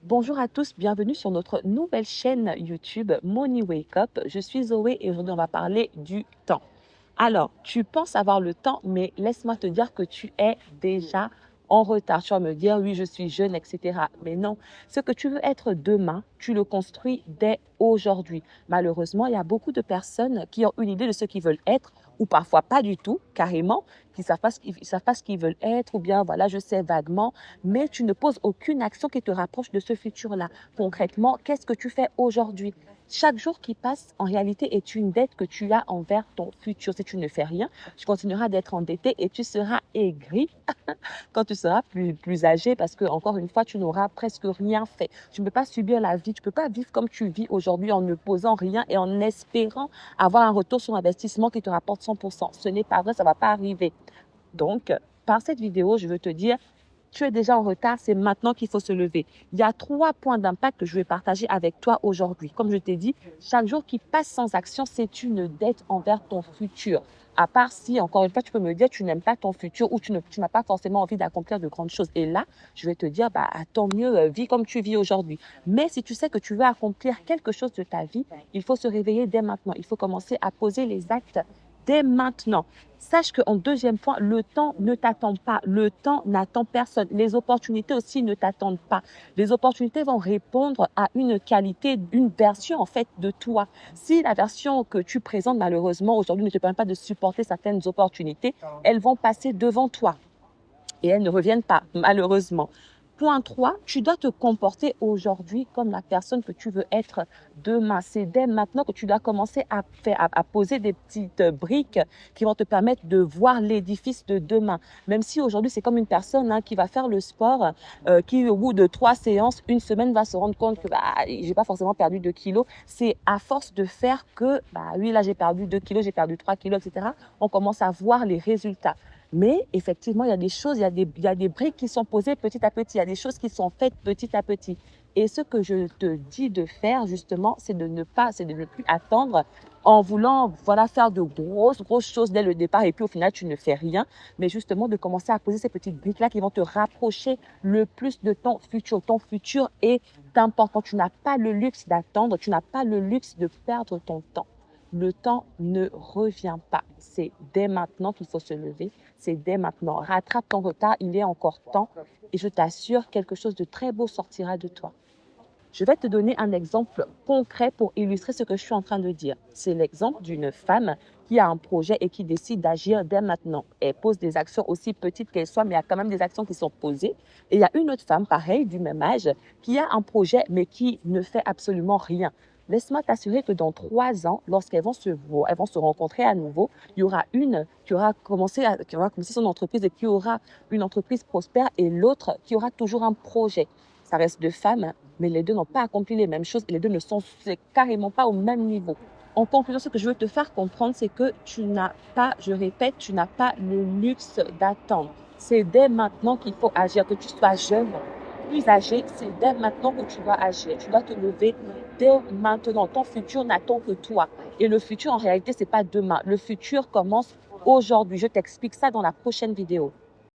Bonjour à tous, bienvenue sur notre nouvelle chaîne YouTube Money Wake Up. Je suis Zoé et aujourd'hui on va parler du temps. Alors, tu penses avoir le temps, mais laisse-moi te dire que tu es déjà en retard. Tu vas me dire, oui, je suis jeune, etc. Mais non, ce que tu veux être demain, tu le construis dès aujourd'hui. Malheureusement, il y a beaucoup de personnes qui ont une idée de ce qu'ils veulent être, ou parfois pas du tout, carrément, qui ne savent pas ce qu'ils veulent être, ou bien, voilà, je sais vaguement, mais tu ne poses aucune action qui te rapproche de ce futur-là. Concrètement, qu'est-ce que tu fais aujourd'hui? Chaque jour qui passe, en réalité, est une dette que tu as envers ton futur. Si tu ne fais rien, tu continueras d'être endetté et tu seras aigri quand tu seras plus âgé parce que, encore une fois, tu n'auras presque rien fait. Tu ne peux pas subir la vie. Tu ne peux pas vivre comme tu vis aujourd'hui en ne posant rien et en espérant avoir un retour sur investissement qui te rapporte 100%. Ce n'est pas vrai, ça ne va pas arriver. Donc, par cette vidéo, je veux te dire, tu es déjà en retard, c'est maintenant qu'il faut se lever. Il y a 3 points d'impact que je vais partager avec toi aujourd'hui. Comme je t'ai dit, chaque jour qui passe sans action, c'est une dette envers ton futur. À part si, encore une fois, tu peux me dire, tu n'aimes pas ton futur ou tu n'as pas forcément envie d'accomplir de grandes choses. Et là, je vais te dire, tant mieux, vis comme tu vis aujourd'hui. Mais si tu sais que tu veux accomplir quelque chose de ta vie, il faut se réveiller dès maintenant. Il faut commencer à poser les actes dès maintenant. Sache qu'en deuxième point, le temps ne t'attend pas. Le temps n'attend personne. Les opportunités aussi ne t'attendent pas. Les opportunités vont répondre à une qualité, une version en fait de toi. Si la version que tu présentes malheureusement aujourd'hui ne te permet pas de supporter certaines opportunités, elles vont passer devant toi et elles ne reviennent pas, malheureusement. Point 3, tu dois te comporter aujourd'hui comme la personne que tu veux être demain. C'est dès maintenant que tu dois commencer à poser des petites briques qui vont te permettre de voir l'édifice de demain. Même si aujourd'hui, c'est comme une personne qui va faire le sport, qui au bout de 3 séances, une semaine, va se rendre compte que j'ai pas forcément perdu 2 kilos. C'est à force de faire que, oui, là, j'ai perdu 2 kilos, j'ai perdu 3 kilos, etc. On commence à voir les résultats. Mais effectivement, il y a des choses, il y a des briques qui sont posées petit à petit, il y a des choses qui sont faites petit à petit. Et ce que je te dis de faire, justement, c'est de ne plus attendre en voulant, voilà, faire de grosses choses dès le départ et puis au final, tu ne fais rien. Mais justement, de commencer à poser ces petites briques-là qui vont te rapprocher le plus de ton futur. Ton futur est important. Tu n'as pas le luxe d'attendre, tu n'as pas le luxe de perdre ton temps. Le temps ne revient pas. C'est dès maintenant qu'il faut se lever. C'est dès maintenant. Rattrape ton retard, il est encore temps. Et je t'assure, quelque chose de très beau sortira de toi. Je vais te donner un exemple concret pour illustrer ce que je suis en train de dire. C'est l'exemple d'une femme qui a un projet et qui décide d'agir dès maintenant. Elle pose des actions aussi petites qu'elles soient, mais il y a quand même des actions qui sont posées. Et il y a une autre femme, pareil, du même âge, qui a un projet, mais qui ne fait absolument rien. Laisse-moi t'assurer que dans 3 ans, lorsqu'elles vont elles vont se rencontrer à nouveau, il y aura une qui aura commencé son entreprise et qui aura une entreprise prospère et l'autre qui aura toujours un projet. Ça reste deux femmes, mais les deux n'ont pas accompli les mêmes choses et les deux ne sont carrément pas au même niveau. En conclusion, ce que je veux te faire comprendre, c'est que tu n'as pas, je répète, tu n'as pas le luxe d'attendre. C'est dès maintenant qu'il faut agir, que tu sois jeune, plus âgé, c'est dès maintenant que tu dois agir. Tu dois te lever dès maintenant. Ton futur n'attend que toi. Et le futur, en réalité, c'est pas demain. Le futur commence aujourd'hui. Je t'explique ça dans la prochaine vidéo.